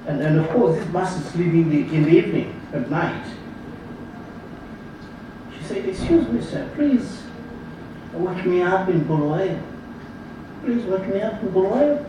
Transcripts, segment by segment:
And of course, this bus is leaving in the evening, at night. She said, excuse me, sir, please wake me up in Bulawayo. Please wake me up in Bulawayo.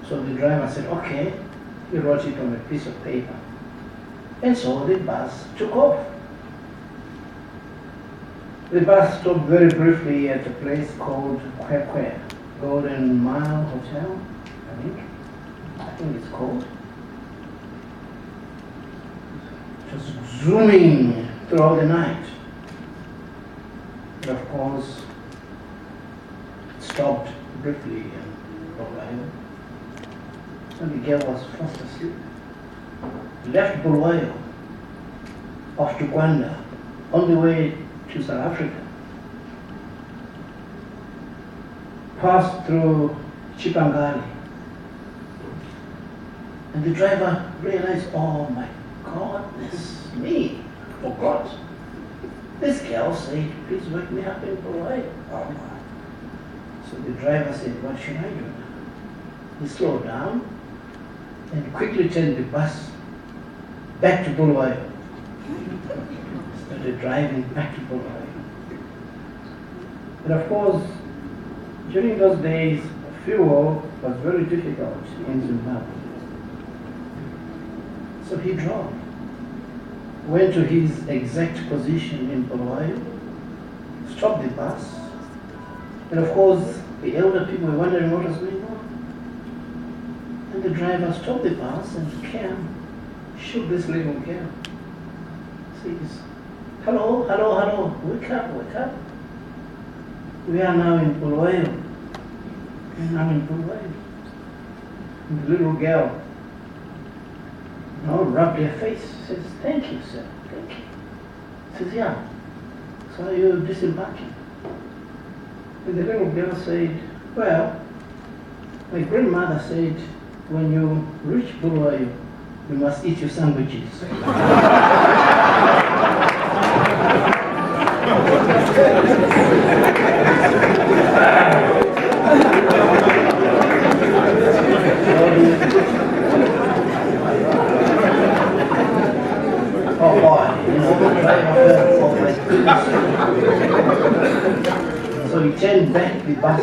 So the driver said, okay. He wrote it on a piece of paper. And so the bus took off. The bus stopped very briefly at a place called Kwekwe, Golden Mile Hotel, I think it's called. Just zooming throughout the night. And of course, it stopped briefly in Bulawayo. And the girl was fast asleep. Left Bulawayo, off to Gwanda, on the way to South Africa. Passed through Chipangali. And the driver realized, oh my goodness, me, forgot. This girl said, please wake me up in Bulawayo. Oh my. So the driver said, what should I do now? He slowed down and quickly turned the bus back to Bulawayo. Started driving back to Bulawayo. And of course, during those days, fuel was very difficult in Zimbabwe. So he drove, went to his exact position in Bulawayo, stopped the bus, and of course, the elder people were wondering what was going on. And the driver stopped the bus and came, shook this little girl. Says, hello, hello, hello, wake up, wake up. We are now in Bulawayo. We are now in Bulawayo. And the little girl rubbed her face, says, thank you, sir, thank you. Says, yeah, so you're disembarking. And the little girl said, well, my grandmother said, when you reach Bulawayo, you must eat your sandwiches. Oh boy, so he turned back the bus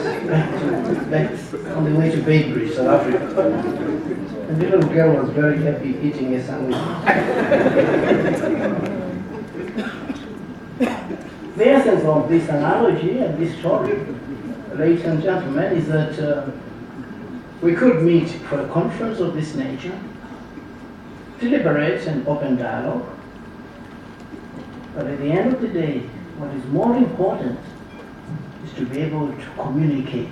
back on the way to Bakery, South Africa. And the little girl was very happy eating a sandwich. The essence of this analogy and this story, ladies and gentlemen, is that we could meet for a conference of this nature, deliberate and open dialogue, but at the end of the day, what is more important is to be able to communicate.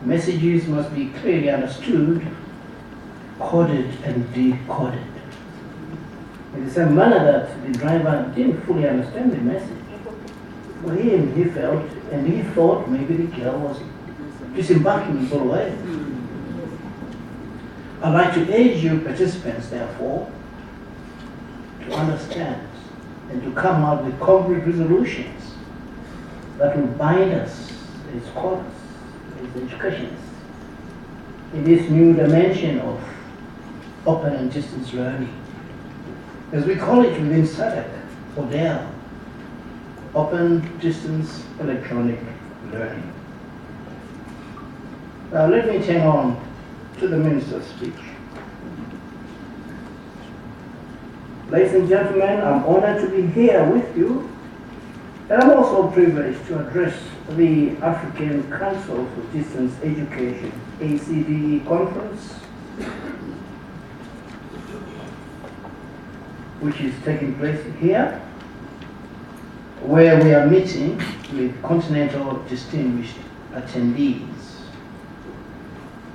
Messages must be clearly understood, coded and decoded. In the same manner that the driver didn't fully understand the message. For him, he felt and he thought maybe the girl was disembarking in Bulawayo. I'd like to urge you participants, therefore, to understand and to come out with concrete resolutions that will bind us as scholars, as educationists, in this new dimension of open and distance learning. As we call it within SADC, ODEL, Open Distance Electronic Learning. Now let me turn on to the Minister's speech. Ladies and gentlemen, I'm honored to be here with you, and I'm also privileged to address the African Council for Distance Education, ACDE conference, which is taking place here, where we are meeting with continental distinguished attendees.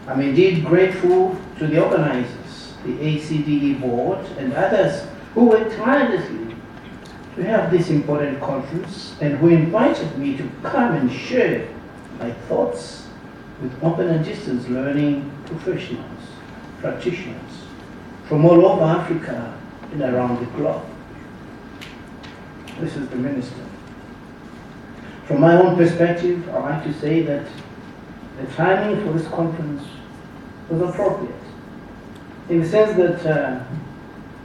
I'm indeed grateful to the organizers, the ACDE board, and others who worked tirelessly to have this important conference and who invited me to come and share my thoughts with open and distance learning professionals, practitioners from all over Africa and around the globe. This is the Minister. From my own perspective, I like to say that the timing for this conference was appropriate. In the sense that,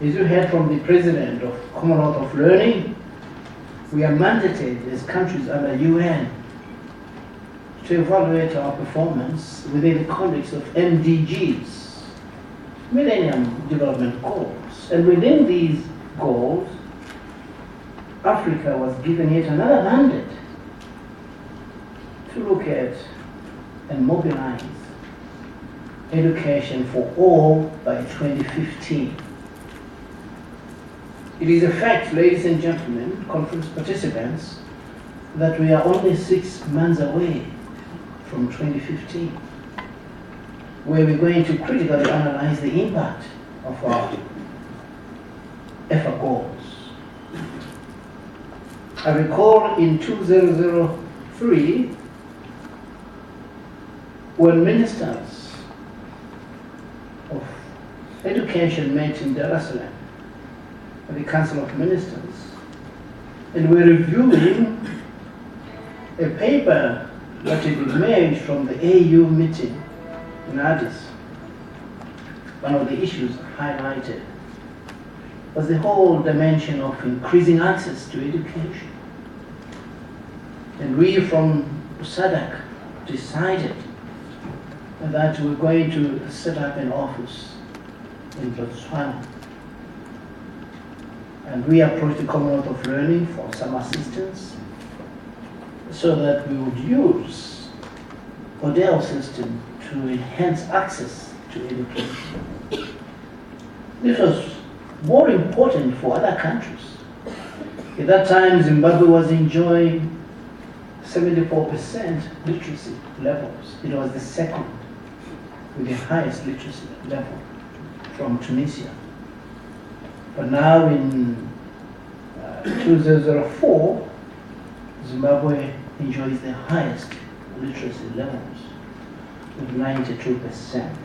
as you heard from the President of Commonwealth of Learning, we are mandated as countries under UN to evaluate our performance within the context of MDGs, Millennium Development Goals. And within these goals, Africa was given yet another mandate to look at and mobilize education for all by 2015. It is a fact, ladies and gentlemen, conference participants, that we are only 6 months away from 2015, where we're going to critically analyze the impact of our effort goals. I recall in 2003, when ministers of education met in Dar es Salaam at the Council of Ministers, and we're reviewing a paper that had emerged from the AU meeting in Addis. One of the issues highlighted was the whole dimension of increasing access to education. And we from SADC decided that we're going to set up an office in Botswana. And we approached the Commonwealth of Learning for some assistance so that we would use Odell system to enhance access to education. This was more important for other countries. At that time, Zimbabwe was enjoying 74% literacy levels. It was the second with the highest literacy level from Tunisia. But now in 2004, Zimbabwe enjoys the highest literacy levels with 92%.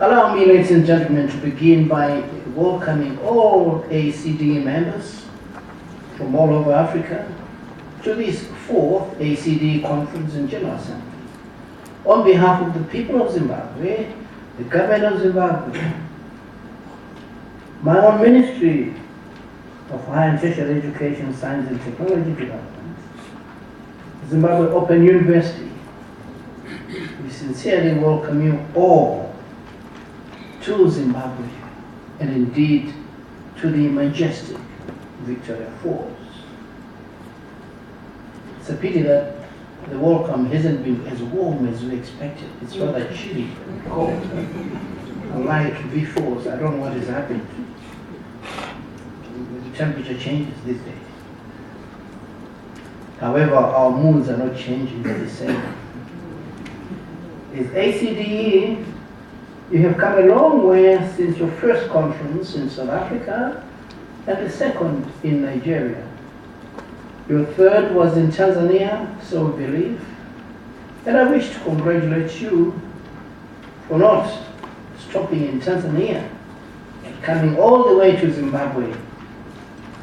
Allow me, ladies and gentlemen, to begin by welcoming all ACDE members from all over Africa to this 4th ACDE Conference and General Assembly. On behalf of the people of Zimbabwe, the government of Zimbabwe, my own Ministry of Higher and Tertiary Education, Science and Technology Development, Zimbabwe Open University, we sincerely welcome you all to Zimbabwe and indeed to the majestic Victoria Falls. It's a pity that the welcome hasn't been as warm as we expected. It's rather chilly and cold. Unlike V4s, I don't know what has happened. The temperature changes these days. However, our moods are not changing, they're the same. As ACDE, you have come a long way since your first conference in South Africa and the second in Nigeria. Your third was in Tanzania, so we believe. And I wish to congratulate you for not stopping in Tanzania and coming all the way to Zimbabwe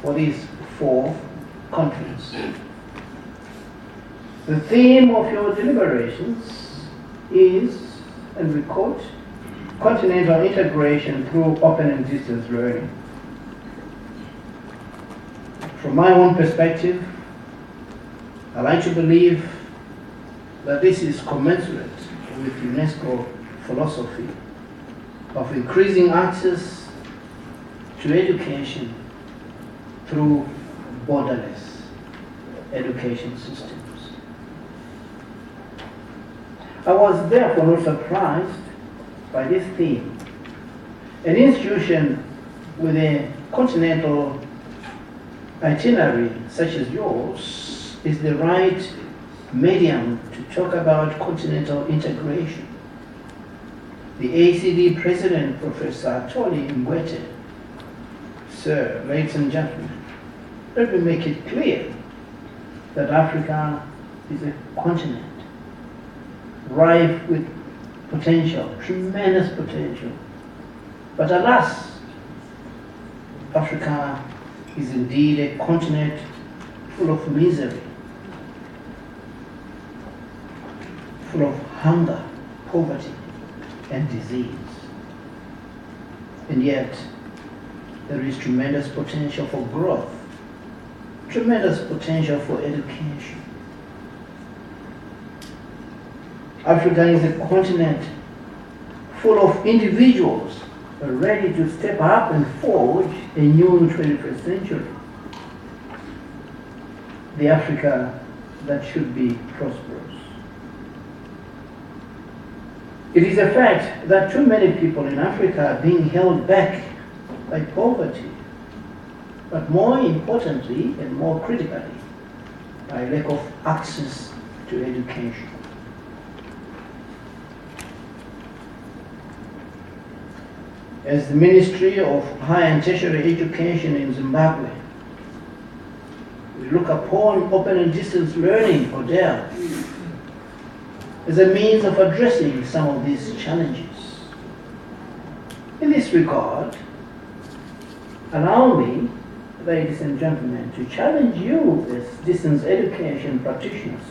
for this 4th conference. The theme of your deliberations is, and we quote, continental integration through open and distance learning. From my own perspective, I like to believe that this is commensurate with UNESCO philosophy of increasing access to education through borderless education systems. I was therefore not surprised by this theme. An institution with a continental itinerary such as yours is the right medium to talk about continental integration. The ACDE President, Professor Tony Ngwete, sir, ladies and gentlemen, let me make it clear that Africa is a continent rife with potential, tremendous potential. But alas, Africa is indeed a continent full of misery. full of hunger, poverty, and disease. And yet, there is tremendous potential for growth, tremendous potential for education. Africa is a continent full of individuals ready to step up and forge a new 21st century. The Africa that should be prosperous. It is a fact that too many people in Africa are being held back by poverty, but more importantly and more critically, by lack of access to education. As the Ministry of Higher and Tertiary Education in Zimbabwe, we look upon open and distance learning, ODEL, as a means of addressing some of these challenges. In this regard, allow me, ladies and gentlemen, to challenge you as distance education practitioners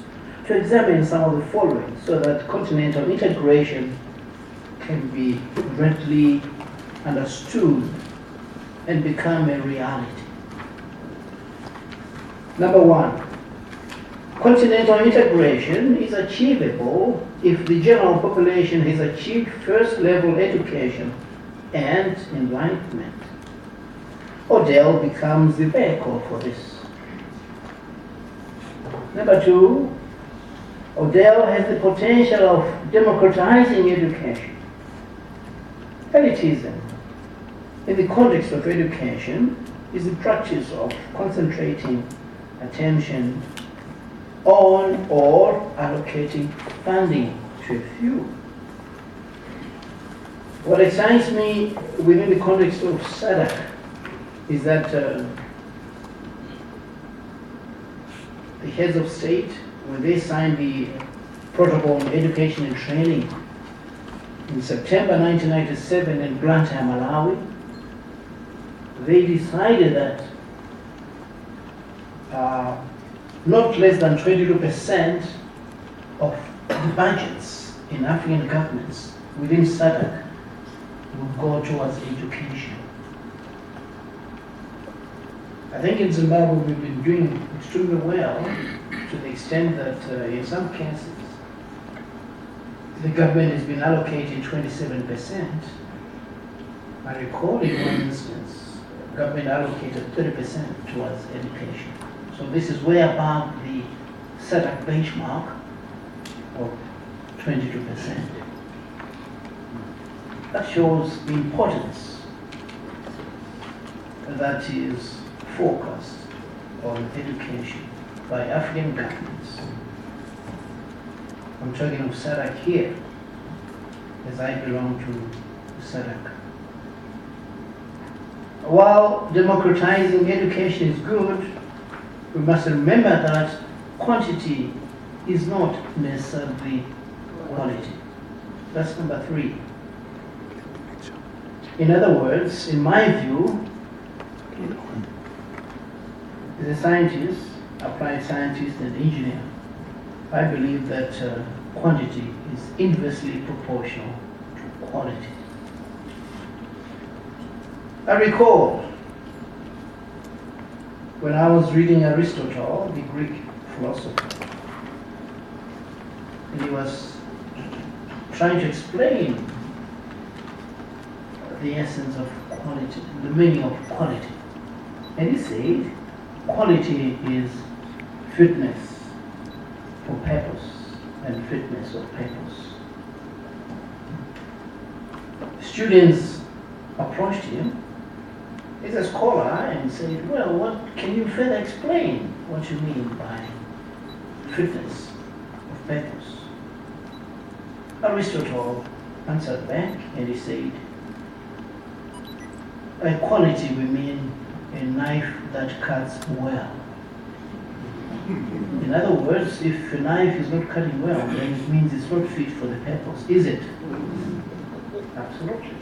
to examine some of the following so that continental integration can be readily understood and become a reality. Number one, continental integration is achievable if the general population has achieved first-level education and enlightenment. ODEL becomes the vehicle for this. Number two, ODEL has the potential of democratizing education. Elitism, in the context of education, is the practice of concentrating attention on or allocating funding to a few. What excites me within the context of SADC is that the heads of state, when they signed the Protocol on Education and Training in September 1997 in Blantyre, Malawi, they decided that not less than 22% of the budgets in African governments within SADC would go towards education. I think in Zimbabwe we've been doing extremely well to the extent that in some cases the government has been allocated 27%. I recall in one instance, government allocated 30% towards education. So this is way above the SADC benchmark of 22%. That shows the importance that is focused on education by African governments. I'm talking of SADC here, as I belong to SADC. While democratizing education is good, we must remember that quantity is not necessarily quality. That's number three. In other words, in my view, as a scientist, applied scientist and engineer, I believe that quantity is inversely proportional to quality. I recall when I was reading Aristotle, the Greek philosopher, and he was trying to explain the essence of quality, the meaning of quality. And he said, quality is fitness for purpose and fitness of purpose. Students approached him as a scholar and said, well, what can you further explain what you mean by fitness of purpose? Aristotle answered back and he said, by quality we mean a knife that cuts well. In other words, if a knife is not cutting well, then it means it's not fit for the purpose, is it? Absolutely.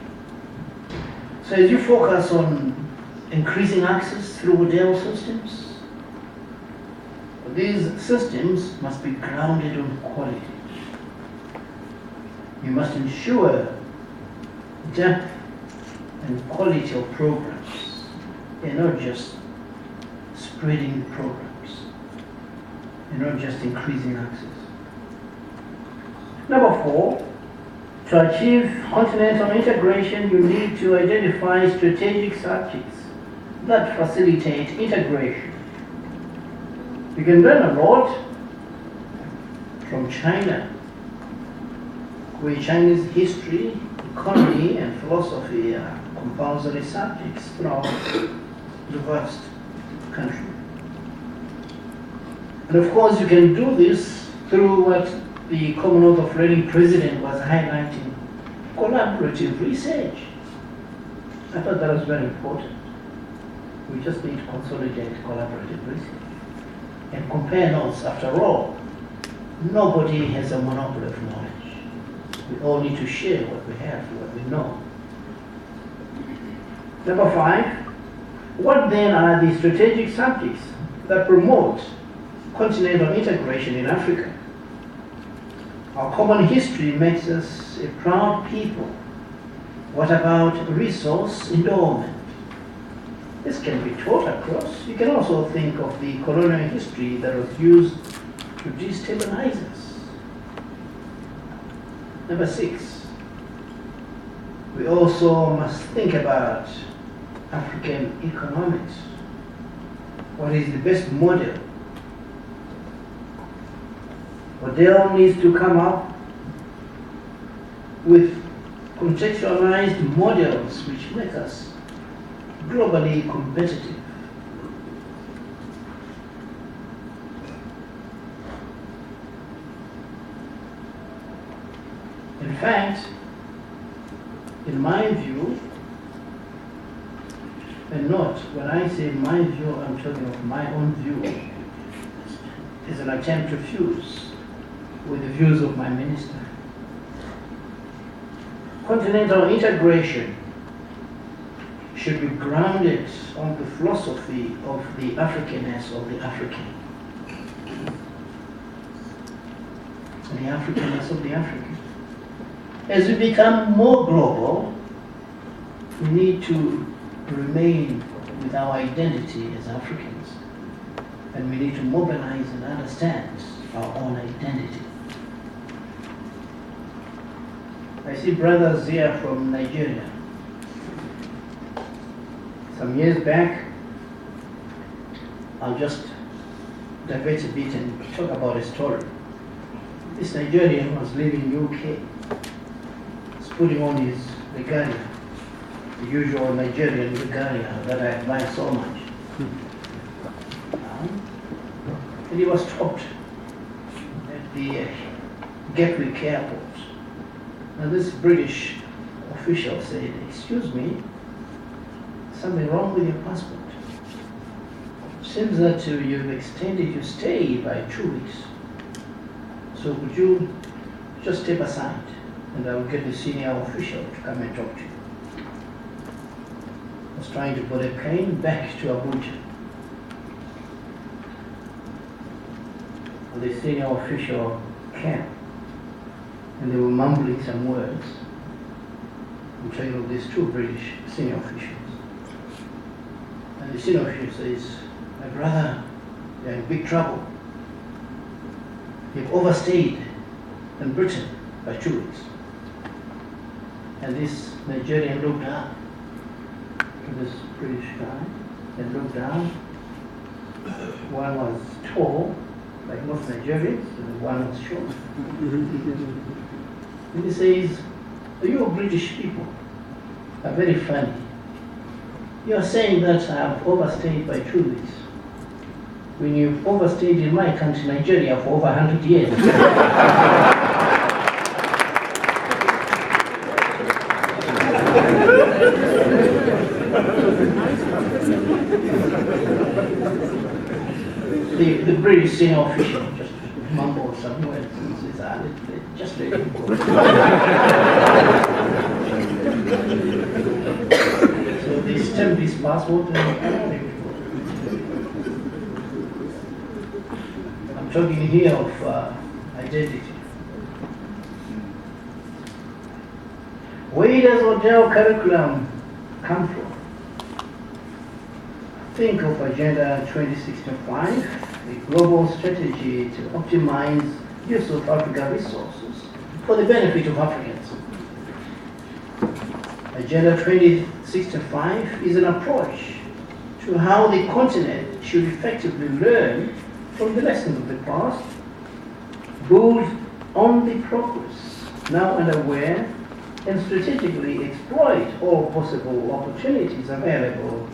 So as you focus on increasing access through ODEL systems, these systems must be grounded on quality. You must ensure depth and quality of programs, and not just spreading the programs, and not just increasing access. Number 4, to achieve continental integration, you need to identify strategic subjects that facilitate integration. You can learn a lot from China, where Chinese history, economy, and philosophy are compulsory subjects throughout the vast country. And of course, you can do this through what the Commonwealth of Learning President was highlighting, collaborative research. I thought that was very important. We just need to consolidate collaborative research and compare notes. After all, nobody has a monopoly of knowledge. We all need to share what we have, what we know. Number 5, what then are the strategic subjects that promote continental integration in Africa? Our common history makes us a proud people. What about resource endowment? This can be taught across. You can also think of the colonial history that was used to destabilize us. Number 6, we also must think about African economics. What is the best model? Model needs to come up with contextualized models which make us globally competitive. In fact, in my view, and note, when I say my view, I'm talking of my own view, is an attempt to fuse with the views of my minister. Continental integration should be grounded on the philosophy of the Africanness of the African. The Africanness of the African. As we become more global, we need to remain with our identity as Africans. And we need to mobilize and understand our own identity. I see brothers here from Nigeria. Some years back, I'll just divert a bit and talk about a story. This Nigerian was living in UK. He's putting on his regalia, the usual Nigerian regalia that I admire so much. And he was stopped at the Gatwick airport. And this British official said, "Excuse me, something wrong with your passport. Seems that you've extended your stay by 2 weeks. So could you just step aside and I will get the senior official to come and talk to you." I was trying to board a plane back to Abuja. And the senior official came and they were mumbling some words. I'm telling you these 2 British senior officials. And the senior official says, "My brother, you're in big trouble. You've overstayed in Britain by 2 weeks." And this Nigerian looked up to this British guy and looked down. One was tall, like most Nigerians, and one was short. And he says, "You British people are very funny. You are saying that I have overstayed by 2 weeks. When you've overstayed in my country, Nigeria, for over 100 years. The British senior official just mumbled some words and says, just let him go." So they stamped his passport and allowed him to go. I'm talking here of identity. Where does our curriculum come from? Think of Agenda 2065, a global strategy to optimize use of African resources for the benefit of Africans. Agenda 2065 is an approach to how the continent should effectively learn from the lessons of the past, build on the progress now underway, and strategically exploit all possible opportunities available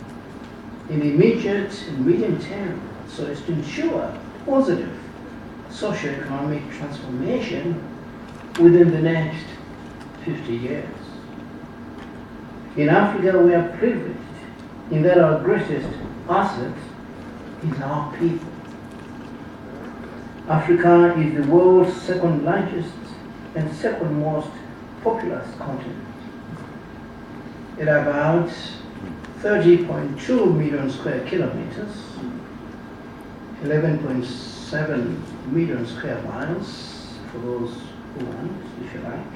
in the immediate and medium term so as to ensure positive socio-economic transformation within the next 50 years. In Africa, we are privileged in that our greatest asset is our people. Africa is the world's second largest and second most populous continent. At about 30.2 million square kilometers, 11.7 million square miles for those who want, if you like,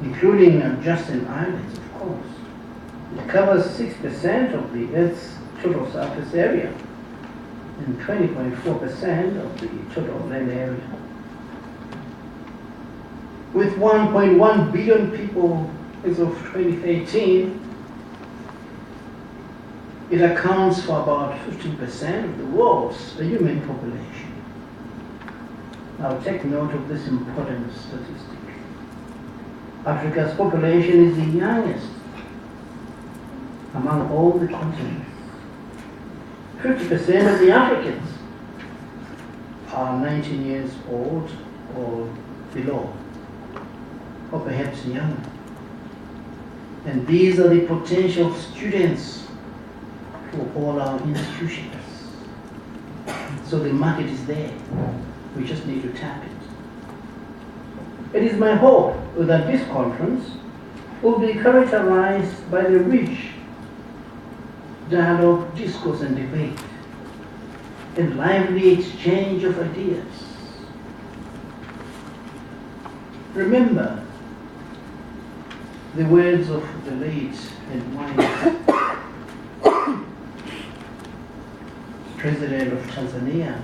including adjacent islands, of course. It covers 6% of the Earth's total surface area and 20.4% of the total land area. With 1.1 billion people as of 2018, it accounts for about 15% of the world's human population. Now take note of this important statistic. Africa's population is the youngest among all the continents. 50% of the Africans are 19 years old or below, or perhaps younger. And these are the potential students for all our institutions. So the market is there. We just need to tap it. It is my hope that this conference will be characterized by the rich dialogue, discourse, and debate, and lively exchange of ideas. Remember the words of the late and wise President of Tanzania,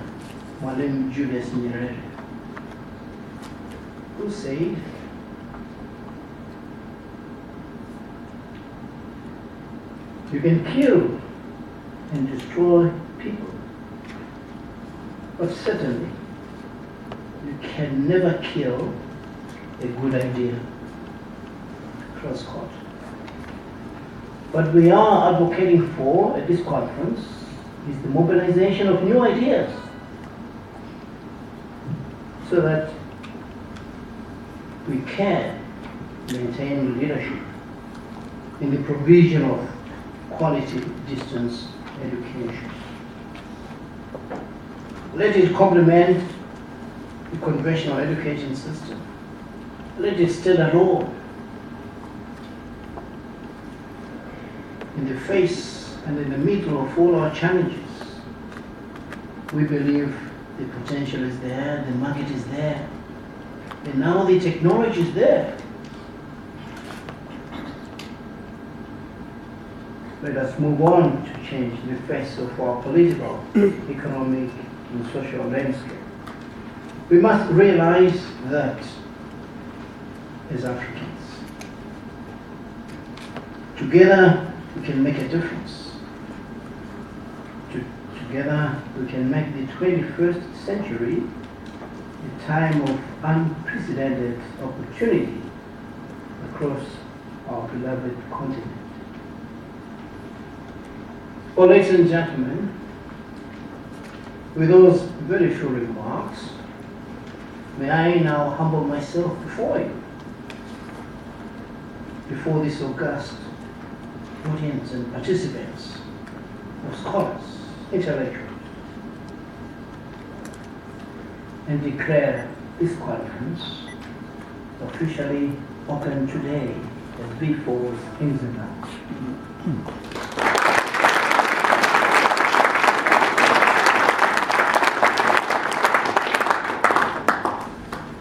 Mwalimu Julius Nyerere, who said, "You can kill and destroy people, but certainly you can never kill a good idea." Cross quote. What we are advocating for at this conference is the mobilization of new ideas so that we can maintain leadership in the provision of quality distance education. Let it complement the conventional education system. Let it stand alone in the face and in the middle of all our challenges. We believe the potential is there, the market is there, and now the technology is there. Let us move on to change the face of our political, economic, and social landscape. We must realize that as Africans, together we can make a difference. Together we can make the 21st century a time of unprecedented opportunity across our beloved continent. Well, ladies and gentlemen, with those very few remarks, may I now humble myself before you, before this august audience and participants of scholars, intellectuals, and declare this conference officially open today as Mbizvo's Mbizvo.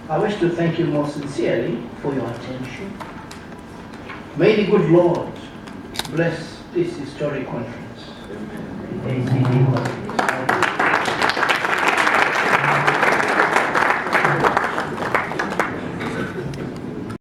I wish to thank you most sincerely for your attention May the good Lord bless this historic conference. ACDE conference.